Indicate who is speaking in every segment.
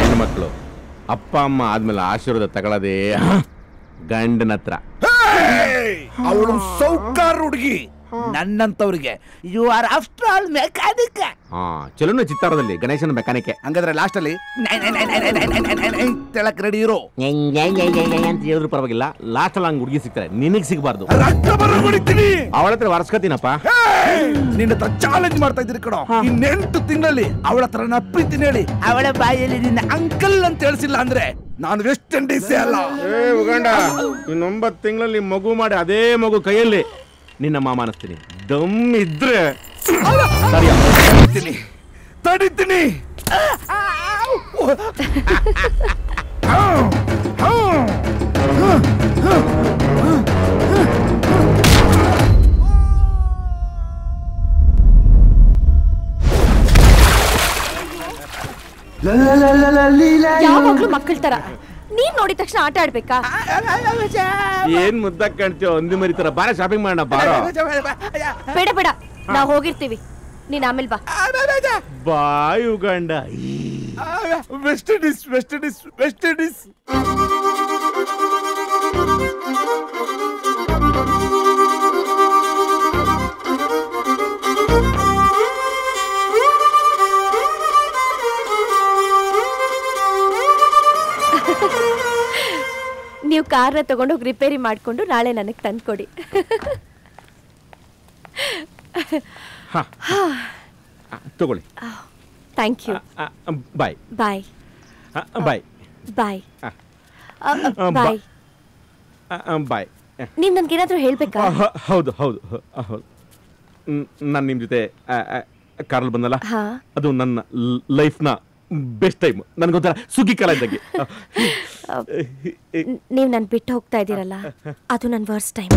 Speaker 1: ಹೆಣ್ಮಕ್ಳು ಅಪ್ಪ ಅಮ್ಮ ಆದ್ಮೇಲೆ ಆಶೀರ್ವಾದ ತಗೊಳ್ಳೋದೇ ಗಂಡನ ಹತ್ರ.
Speaker 2: ಅವಳು ಸೌಕಾರ ಹುಡುಗಿ, ನನ್ನಂತವ್ರಿಗೆ you are after all mechanic.
Speaker 1: ಚಲೋನ ಚಿತ್ತಾರದಲ್ಲಿ ಗಣೇಶನ ಮೆಕ್ಯಾನಿಕ್.
Speaker 2: ಹಂಗಾದ್ರೆ ಲಾಸ್ಟ್ ಅಲ್ಲಿ ತೆಳಕ್ ರೆಡಿ ಇರೋ
Speaker 1: ಅಂತ ಹೇಳಿದ್ರು ಪರವಾಗಿಲ್ಲ. ಲಾಸ್ಟ್ ಅಲ್ಲಿ ಹಂಗ್ ಹುಡುಗಿ ಸಿಗ್ತಾರೆ, ನಿನಗ್ ಸಿಗಬಾರ್ದು. ಅವಳ ಹತ್ರ ವರ್ಸ್ಕತೀನಪ್ಪ.
Speaker 2: ನಿನ್ನ ಹತ್ರ ಚಾಲೆಂಜ್ ಮಾಡ್ತಾ ಇದ್ರಿ ಕಣೋ. ಇನ್ನೆಂಟು ತಿಂಗಳಲ್ಲಿ ಅವಳ ಹತ್ರ ನಪ್ಪಿತೀನಿ ಹೇಳಿ ಅವಳ ಬಾಯಲ್ಲಿ ನಿನ್ನ ಅಂಕಲ್ ಅಂತ ಹೇಳಿಸಿಲ್ಲ ಅಂದ್ರೆ ನಾನು ವೆಸ್ಟ್ ಇಂಡೀಸ್ ಅಲ್ಲ.
Speaker 1: ಉಗಂಡ, ಇನ್ನು 9 ತಿಂಗಳಲ್ಲಿ ಮಗು ಮಾಡಿ ಅದೇ ಮಗು ಕೈಯಲ್ಲಿ ನಿನ್ನ ಮಾಮ ಅನಿಸ್ತೀನಿ. ದಮ್ ಇದ್ರೆ
Speaker 2: ತಡಿತೀನಿ.
Speaker 3: ಯಾವಾಗ್ಲೂ ಮಕ್ಕಳ ತರ ನೀನ್ ನೋಡಿದ ತಕ್ಷಣ ಆಟ ಆಡ್ಬೇಕಾ?
Speaker 1: ಏನ್ ಮುದ್ದಾಗ ಕಾಣ್ತೀವ, ಒಂದಿ ಮರಿತರ. ಬಾರ ಶಾಪಿಂಗ್ ಮಾಡೋಣ ಬಾರೋ.
Speaker 3: ಬೇಡ ಬೇಡ, ನಾವ್ ಹೋಗಿರ್ತೀವಿ, ನೀನ್ ಆಮೇಲೆ ಬಾ.
Speaker 1: ಬಾಯ್ ಉಗಂಡ.
Speaker 2: West Indies West Indies West Indies.
Speaker 3: ನೀವು ಕಾರ್ನ ತಗೊಂಡೋಗಿ ರಿಪೇರಿ ಮಾಡ್ಕೊಂಡು ನಾಳೆ ನನಗೆ ತಂದ್ಕೊಡಿ.
Speaker 1: ತಗೊಳ್ಳಿ.
Speaker 3: Thank you.
Speaker 1: Bye
Speaker 3: bye
Speaker 1: bye
Speaker 3: bye bye.
Speaker 1: Bye.
Speaker 3: ನೀವ್ ನನ್ಗೇನಾದ್ರೂ ಹೇಳ್ಬೇಕಾ?
Speaker 1: ಹೌದು ಹೌದು ಹೌದು. ನಾನು ನಿಮ್ ಜೊತೆ ಕಾರಲ್ಲಿ ಬಂದಲ್ಲ, ಅದು ನನ್ನ ಲೈಫ್ನ ಬೆಸ್ಟ್ ಟೈಮ್. ನನ್ಗೊಂಥರ ಸುಗ್ಗಿ ಕಾಲ ಇದ್ದಂಗೆ.
Speaker 3: ನೀವು ನನ್ ಬಿಟ್ಟು ಹೋಗ್ತಾ ಇದ್ದೀರಲ್ಲ, ಅದು ನನ್ನ ವರ್ಸ್ಟ್ ಟೈಮ್.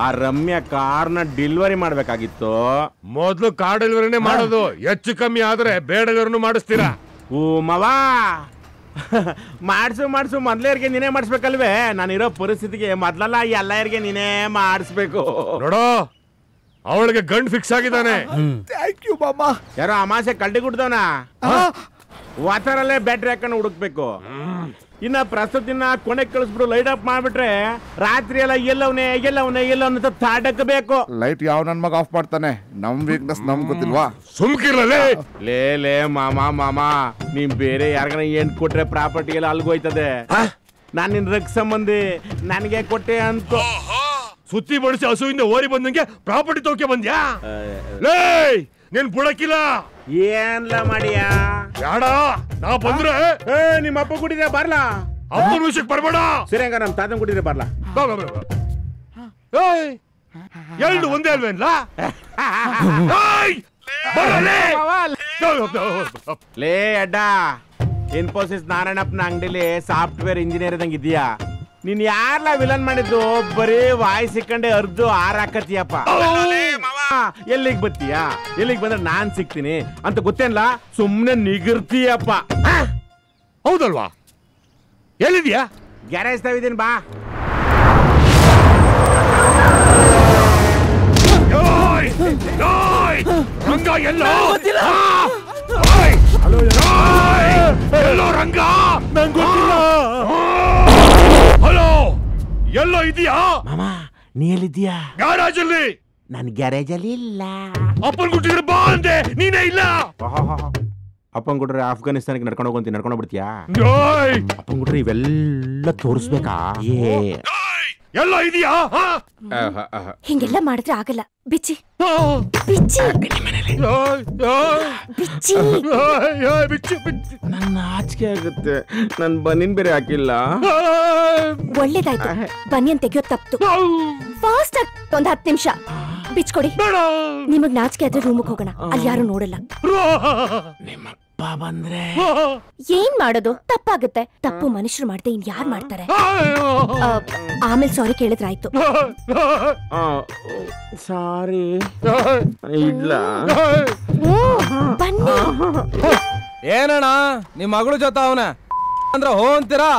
Speaker 1: ಆ ರಮ್ಯಾ ಕಾರ್ನ ಡೆಲಿವರಿ ಮಾಡ್ಬೇಕಾಗಿತ್ತು.
Speaker 4: ಮೊದ್ಲು ಕಾರ್ ಡೆಲಿವರಿನೇ ಮಾಡೋದು. ಹೆಚ್ಚು ಕಮ್ಮಿ ಆದ್ರೆ ಬೇಡದವ್ರನ್ನು ಮಾಡಿಸ್ತೀರಾ?
Speaker 1: ಓ ಮವಾ, ಮಾಡ್ಸು ಮೊದ್ಲೇರ್ಗೆ ನೀನೇ ಮಾಡಿಸ್ಬೇಕಲ್ವೇ? ನಾನಿರೋ ಪರಿಸ್ಥಿತಿಗೆ ಮೊದ್ಲಲ್ಲ ಎಲ್ಲರಿಗೆ ನೀನೇ ಮಾಡಿಸ್ಬೇಕು.
Speaker 4: ನೋಡೋ, ಅವಳಿಗೆ ಗಂಡ್ ಫಿಕ್ಸ್ ಆಗಿದ್ದಾನೆ.
Speaker 2: ಥ್ಯಾಂಕ್ ಯು ಮಾಮ.
Speaker 1: ಯಾರೋ ಅಮಾಸೆ ಕಳ್ಳಿ ಗುಡ್ದವನ ವಾತರಲ್ಲೇ ಬ್ಯಾಟ್ರಿ ಹಾಕೊಂಡು ಹುಡುಕ್ಬೇಕು. ಇನ್ನ ಪ್ರಸ್ತುತಿನ ಕೊನೆಗೆ ಕಳಿಸ್ಬಿಡು, ಲೈಟ್ ಆಫ್ ಮಾಡ್ಬಿಟ್ರೆ ರಾತ್ರಿ ಎಲ್ಲ ಎಲ್ಲವನೇ ಅಂತ ತಾಡಕಬೇಕು.
Speaker 2: ಲೈಟ್ ಯಾವ ನನ್ ಮಗ ಆಫ್ ಮಾಡ್ತಾನೆ? ನಮ್ ವೀಕ್ನೆಸ್ ನಮ್ ಗೊತ್ತಿಲ್ವಾ?
Speaker 4: ಸುಮ್ಕಿರ್ಲೇ.
Speaker 1: ಲೇ ಮಾಮ, ನೀನ್ ಬೇರೆ ಯಾರಿಗಾನ ಏನ್ ಕೊಟ್ರೆ ಪ್ರಾಪರ್ಟಿ ಎಲ್ಲ ಅಲ್ಗೋಯ್ತದೆ. ನಾನ್ ನಿನ್ ರಗ್ ಸಂಬಂಧಿ, ನನ್ಗೆ ಕೊಟ್ಟೆ ಅಂತ
Speaker 4: ಸುತ್ತಿ ಬಡಿಸಿ ಹಸುವಿಂದ ಓರಿ ಬಂದಂಗೆ ಪ್ರಾಪರ್ಟಿ ತೋಕೆ ಬಂದ್ಯಾ? ಲೇ, ನೀನ್ ಬುಡಕಿಲ್ಲ.
Speaker 1: ಏನ್ಲ ಮಾಡಿಯಾ?
Speaker 4: ಬೇಡ, ನಾ ಬಂದ್ರೆ
Speaker 1: ನಿಮ್ಮ ಅಪ್ಪ ಕುಡಿದ್ರೆ ಬರ್ಲಾ?
Speaker 4: ಅಪ್ಪನ ವಿಷಯಕ್ಕೆ ಬರ್ಬೇಡ.
Speaker 1: ಸರಿ, ಹಂಗ ನಮ್ ತಾತನ್ ಕುಡಿದ್ರೆ ಬರ್ಲಾ?
Speaker 4: ಎರಡು ಒಂದೇ ಅಲ್ವೇನ್ಲ?
Speaker 1: ಲೇ ಅಡ್ಡ, ಇನ್ಫೋಸಿಸ್ ನಾರಾಯಣಪ್ಪನ ಅಂಗಡಿಲಿ ಸಾಫ್ಟ್ವೇರ್ ಇಂಜಿನಿಯರ್ ಇದ್ದಂಗೆ ಇದೆಯಾ? ನೀನ್ ಯಾರ್ಲ ವಿಲನ್ ಮಾಡಿದ್ದು? ಬರೀ ವಾಯ್ ಸಿಕ್ಕಂಡೆ ಅರ್ದು ಹಾಕತಿಯಪ್ಪ. ಎಲ್ಲಿಗೆ ಬತ್ತೀಯಾ? ಎಲ್ಲಿಗೆ ಬಂದ್ರೆ ನಾನ್ ಸಿಗ್ತೀನಿ ಅಂತ ಗೊತ್ತೇನ್ಲ? ಸುಮ್ನೆ ನಿಗಿರ್ತೀಯಪ್ಪ.
Speaker 4: ಹೌದಲ್ವಾ? ಎಲ್ಲಿದ್ಯಾ?
Speaker 1: ಗ್ಯಾರೇಜ್ ತಾವಿದ್ದೀನಿ ಬಾ.
Speaker 4: ರಂಗ ಎಲ್ಲೋ? ಎಲ್ಲೋ ರಂಗ? ನಂಗೆ ಗೊತ್ತಿಲ್ಲ. ಹಲೋ, ಎಲ್ಲೋ ಇದೆಯಾ?
Speaker 1: ಮಾಮ, ನೀ ಎಲ್ಲಿದ್ದೀಯಾ?
Speaker 4: ಗ್ಯಾರೇಜ್ ಅಲ್ಲಿ.
Speaker 1: ನನ್ ಗ್ಯಾರೇಜ್ ಅಲ್ಲಿ ಇಲ್ಲ.
Speaker 4: ಅಪ್ಪನ್ ಗುಟ್ಟಿದ್ರೆ ಬಾ ಅಂದೆ, ನೀನೇ ಇಲ್ಲ.
Speaker 1: ಅಪ್ಪನ್ ಗುಟ್ರೆ ಆಫ್ಘಾನಿಸ್ತಾನಕ್ಕೆ ನಡ್ಕೊಂಡು ಹೋಗ್ತೀನಿ, ಬಿಡ್ತೀಯಾ? ಅಪ್ಪನ್ ಗುಟ್ರೆ ಇವೆಲ್ಲ ತೋರಿಸ್ಬೇಕಾ?
Speaker 4: ಎಲ್ಲ ಇದೆಯಾ?
Speaker 3: ಹಿಂಗೆಲ್ಲ ಮಾಡಿದ್ರೆ ಆಗಲ್ಲ. ಬಿಚ್ಚಿ ಬಿಚ್ಚಿ ಬಿಚ್ಚಿ.
Speaker 1: ನನ್ನ ನಾಚಿಕೆ ಆಗುತ್ತೆ. ನನ್ ಬನ್ನಿನ್ ಬೇರೆ ಹಾಕಿಲ್ಲ.
Speaker 3: ಒಳ್ಳೇದಾಯ್ತು, ಬನ್ನಿಯನ್ ತೆಗಿಯೋದ್ ತಪ್ತು. ಫಾಸ್ಟ್ ಆಗಿ 10 ನಿಮಿಷ ಬಿಚ್ಕೊಡಿ. ನಿಮಗ್ ನಾಚಿಕೆ ಆದ್ರೆ ರೂಮಿಗೆ ಹೋಗೋಣ, ಅಲ್ಲಿ ಯಾರು ನೋಡಲ್ಲ.
Speaker 1: ನಿಮ್ಮಪ್ಪ ಬಂದ್ರೆ
Speaker 3: ಏನ್ ಮಾಡೋದು? ತಪ್ಪಾಗುತ್ತೆ. ತಪ್ಪು ಮನುಷ್ಯರು ಮಾಡ್ದೆ ಇನ್ ಯಾರು ಮಾಡ್ತಾರೆ? ಆಮೇಲೆ ಸಾರಿ ಕೇಳಿದ್ರಾಯ್ತು.
Speaker 1: ಸಾರಿ ಇಲ್ಲ.
Speaker 3: ಬನ್ನಿ.
Speaker 5: ಏನಣ್ಣ ನಿಮ್ ಮಗಳು ಜೊತೆ ಅವನ ಅಂದ್ರೆ ಹೋ ಅಂತೀರಾ?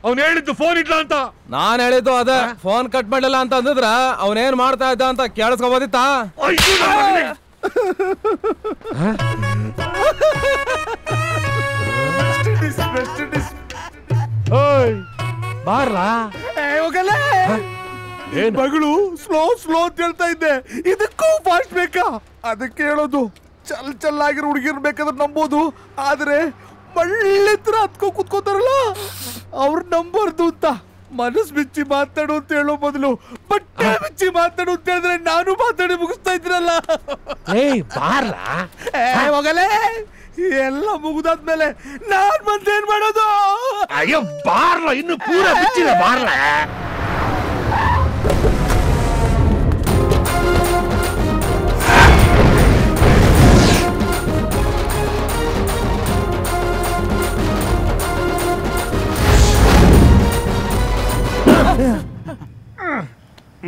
Speaker 4: ಅವ್ನು ಹೇಳಿದ್ದು ಫೋನ್ ಇಡ್ಲ ಅಂತ.
Speaker 5: ನಾನ್ ಹೇಳಿದ್ದು ಅದೇ, ಫೋನ್ ಕಟ್ ಮಾಡ್ಲಿಲ್ಲ ಅಂತ ಅಂದಿದ್ರ ಅವನೇನ್ ಮಾಡ್ತಾ ಇದ್ದ ಅಂತ ಕೇಳಿಸ್ಕೋಬೋದಿತ್ತ?
Speaker 4: ಬಾರ್ಲಾ
Speaker 2: ಮಗಳು ಸ್ಲೋ ಸ್ಲೋ ಅಂತ ಹೇಳ್ತಾ ಇದ್ದೆ, ಇದಕ್ಕೂ ಫಾಸ್ಟ್ ಬೇಕಾ? ಅದಕ್ಕೆ ಹೇಳೋದು, ಚಲ್ ಆಗಿರೋ ಹುಡುಗಿರ್ ಬೇಕಾದ್ರೆ ನಂಬೋದು, ಆದ್ರೆ ಮಳ್ಳಿತ್ರ ಹತ್ಕೊ ಕುತ್ಕೋತಾರಲ್ಲ ಅವ್ರ ನಂಬರ್ದು ಅಂತ. ಮನಸ್ ಬಿಚ್ಚಿ ಮಾತಾಡು ಅಂತ ಹೇಳೋ ಬದಲು ಬಟ್ಟೆ ಬಿಚ್ಚಿ ಮಾತಾಡು ಅಂತ ಹೇಳಿದ್ರೆ ನಾನು ಮಾತಾಡಿ ಮುಗಿಸ್ತಾ ಇದ್ರಲ್ಲ. ಹೋಗಲೇ, ಎಲ್ಲ ಮುಗಿದಾದ್ಮೇಲೆ ನಾನ್ ಮತ್ತೇನ್ ಮಾಡೋದು?
Speaker 4: ಅಯ್ಯೋ ಬಾರ್ಲ, ಇನ್ನು ಪೂರ ಬಿಚ್ಚಿದೆ ಬಾರ್ಲ.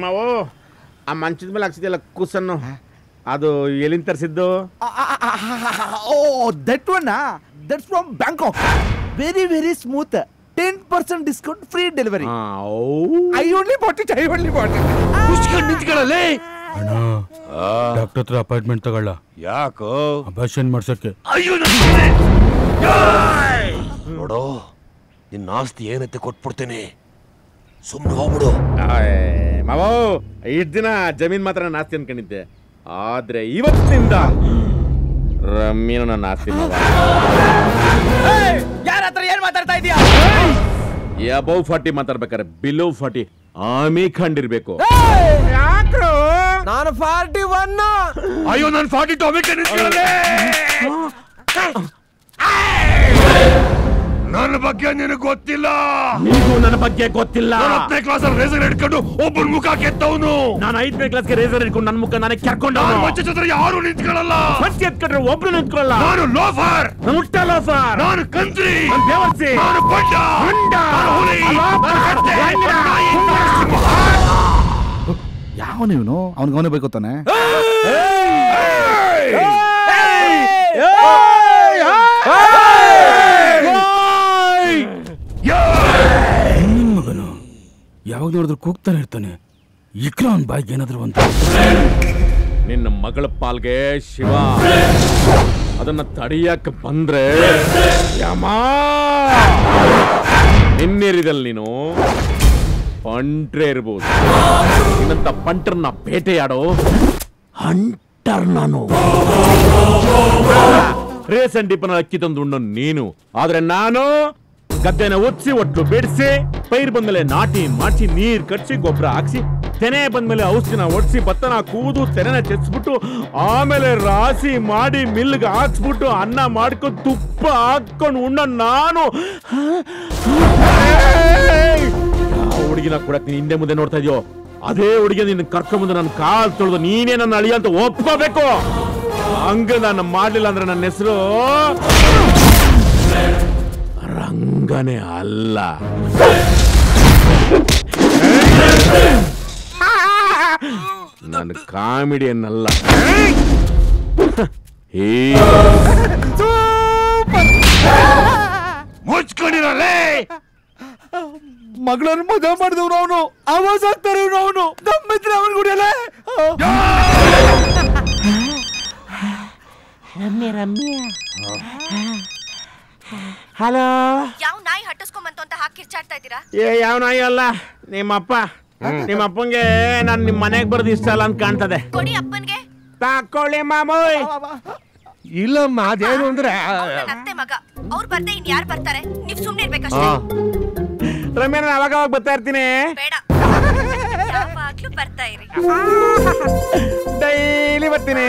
Speaker 1: ಮಾವು, ಆ ಮಂಚದ ಮೇಲೆ ಹಾಕ್ಸಿದ್ಯಲ್ಲ ಕೂಸನ್ನು, ಅದು ಎಲ್ಲಿಂದ ತರಿಸಿದ್ದು?
Speaker 2: That one that's from Bangkok. Very very smooth. 10% discount, free delivery. I only bought it.
Speaker 4: ನಿಂತ್ಕೊಳ್ಳಲೇ
Speaker 6: ಡಾಕ್ಟರ್ ಹತ್ರ ಅಪಾಯಿಂಟ್ಮೆಂಟ್ ತಗೊಳ್ಳ.
Speaker 4: ಯಾಕೋ?
Speaker 6: ಅಬಾರ್ಷನ್ ಮಾಡ್ಸಕ್ಕೆ.
Speaker 4: ಅಯ್ಯೋ ನೋಡೋ, ನಿನ್ನ ಆಸ್ತಿ ಏನತ್ತೆ ಕೊಟ್ಬಿಡ್ತೇನೆ, ಸುಮ್ಮನೆ ಹೋಗ್ಬಿಡು.
Speaker 1: ಮಾವು, ಇಷ್ಟು ದಿನ ಜಮೀನ್ ಮಾತ್ರ ನನ್ನ ಆಸ್ತಿ ಅನ್ಕೊಂಡಿದ್ದೆ, ಆದ್ರೆ ಇವತ್ತಿನಿಂದ ರಮ್ಯನು ನನ್ನ ಆಸ್ತಿ.
Speaker 5: ಯಾರ ಹತ್ರ ಏನ್ ಮಾತಾಡ್ತಾ ಇದೀಯಾ?
Speaker 1: ಅಬೌವ್ 40 ಮಾತಾಡ್ಬೇಕಾರೆ ಬಿಲೋ 40 ಆಮಿ ಕಂಡಿರ್ಬೇಕು. ಯಾಕ್ರು?
Speaker 5: ನಾನು 41.
Speaker 4: ಅಯ್ಯೋ ನಾನು 42 ಅಮೇಕೆ ನಿಂತ್ಕೊಳ್ಳಲೇ. ನನ್ನ ಬಗ್ಗೆ ನಿನಗೆ ಗೊತ್ತಿಲ್ಲ.
Speaker 1: ನೀವು ನನ್ನ ಬಗ್ಗೆ ಗೊತ್ತಿಲ್ಲ.
Speaker 4: 10ನೇ ಕ್ಲಾಸಲ್ಲಿ ರೇಸರ್ ಹಿಡ್ಕೊಂಡು ಒಬ್ಬರ ಮುಖ ಕೆತ್ತವನು.
Speaker 1: ನಾನು 5ನೇ ಕ್ಲಾಸ್ಗೆ ರೇಸರ್ ಹಿಡ್ಕೊಂಡು ನನ್ನ ಮುಖ ನಾನೇ ಕೆರ್ಕೊಂಡು
Speaker 4: ಮಂಚ ಜೊತೆ ಯಾರು ನಿಂತ್ಕೊಳ್ಳಲ್ಲ.
Speaker 1: ಮಂಚ ಎತ್ಕೊಂಡ್ರೆ ಒಬ್ರು ನಿಂತ್ಕೊಳ್ಳಲ್ಲ.
Speaker 4: ನಾನು ಲೋಫರ್,
Speaker 1: ನಾನು ಹುಟ್ಟ ಲೋಫರ್,
Speaker 4: ನಾನು ಕಂತ್ರಿ,
Speaker 1: ನಾನು ಬೇವರ್ಸಿ,
Speaker 4: ನಾನು ಬಂಡ, ನಾನು ಹುಲಿ, ನಾನು ಕತ್ತೆ, ನಾನು ನಾಯಿ, ನಾನು ಸಿಂಹ.
Speaker 2: ಯಾವ ನೀವನು ಅವನಿಗೆ ಬೈಕೋತಾನೆ.
Speaker 6: ಮಗನು ಯಾವಾಗ ನೋಡಿದ್ರು ಕೂಗ್ತಾನೆ ಇರ್ತಾನೆ. ಇಕ್ರ ಅವನ್ ಬಾಯಿಗೆ ಏನಾದ್ರು ಅಂತ.
Speaker 1: ನಿನ್ನ ಮಗಳ ಪಾಲ್ಗೆ ಶಿವ ಅದನ್ನ ತಡಿಯಕ್ಕೆ ಬಂದ್ರೆ ನಿನ್ನೇರಿದಲ್ಲಿ ನೀನು ಪಂಟ್ರೆ ಇರ್ಬೋದು. ಇನ್ನಂತ ಪಂಟ್ರನ್ನ ಬೇಟೆಯಾಡೋ ಹಂಟರ್ ನಾನು. ರೇಷನ್ ಡಿಪನ ಅಕ್ಕಿ ತಂದು ಉಣ್ಣು ನೀನು, ಆದ್ರೆ ನಾನು ಗದ್ದೆನ ಒತ್ಸಿ ಒಟ್ಟು ಬಿಡಿಸಿ, ಪೈರ್ ಬಂದ್ಮೇಲೆ ನಾಟಿ ಮಾಡಿಸಿ, ನೀರ್ ಕಟ್ಸಿ, ಗೊಬ್ಬರ ಹಾಕ್ಸಿ, ತೆನೆ ಬಂದ್ಮೇಲೆ ಔಷಧಿನ ಒಡ್ಸಿ, ಭತ್ತನ ಕೂದು ತೆನೆನ ಚೆಚ್ಬಿಟ್ಟು, ಆಮೇಲೆ ರಾಸಿ ಮಾಡಿ ಮಿಲ್ಗೆ ಹಾಕ್ಸ್ಬಿಟ್ಟು ಅನ್ನ ಮಾಡ್ಕೊಂಡು ತುಪ್ಪ ಹಾಕೊಂಡು ಉಣ್ಣ ನಾನು. ಹುಡುಗಿನ ಕೊಡಕ್ ನೀನ್ ಹಿಂದೆ ಮುಂದೆ ನೋಡ್ತಾ ಇದೆಯೋ, ಅದೇ ಹುಡುಗಿ ನಿನ್ನ ಕರ್ಕೊಂಬಂದು ನನ್ನ ಕಾಲ್ ತೊಳೆದು ನೀನೇ ನನ್ನ ಅಳಿಯ ಅಂತ ಒಪ್ಕೋಬೇಕು. ಹಂಗ ನಾನು ಮಾಡ್ಲಿಲ್ಲ ಅಂದ್ರೆ ನನ್ನ ಹೆಸರು ರಂಗನೇ ಅಲ್ಲ. ನನ್ನ ಕಾಮಿಡಿಯನ್ನಲ್ಲ.
Speaker 4: ಮುಚ್ಕೊಂಡಿರಲೇ.
Speaker 2: ಮಗಳನ್ನ ಮದುವೆ ಮಾಡಿದವನು ಅವನು, ಆವಾಜ್ ಆಗ್ತಾರೆ ಅವನು. ನಮ್ಮಿದ್ರೆ ಅವನ್ ಗುಡಿಯಲ್ಲ.
Speaker 1: ಹಲೋ,
Speaker 3: ಯಾವ ನಾಯಿ ಹಟ್ಟಿಸ್ಕೊಂಬಂತು ಅಂತ ಹಾಕಿ ಕಿರ್ಚಾಡ್ತಾ ಇದ್ದೀರಾ?
Speaker 1: ಯಾವ ನಾಯಿ ಅಲ್ಲ, ನಿಮ್ಮಪ್ಪ. ನಿಮ್ಮಪ್ಪಂಗೆ ನಾನು ನಿಮ್ಮ ಮನೆಗೆ ಬರೋದು ಇಷ್ಟ ಅಲ್ಲ ಅಂತ ಕಾಣ್ತದೆ.
Speaker 3: ಕೊಡಿ ಅಪ್ಪನ್ಗೆ.
Speaker 1: ತಾಕೊಳ್ಳಿ ಮಾಮೂಯ್.
Speaker 4: ಇಲ್ಲಮ್ಮ, ಅದೇನು ಅಂದ್ರೆ
Speaker 3: ಅತ್ತೆ ಮಗ ಅವ್ರು ಬರ್ದೆ ಇನ್ ಯಾರು ಬರ್ತಾರೆ? ನೀವ್ ಸುಮ್ನೆ ಇರ್ಬೇಕಷ್ಟೇ.
Speaker 1: ರಮ್ಯ ನಾನು ಅವಾಗ ಬರ್ತಾ ಇರ್ತೀನಿ.
Speaker 3: ಬರ್ತಾ ಇರಿ.
Speaker 1: ಡೈಲಿ ಬರ್ತೀನಿ.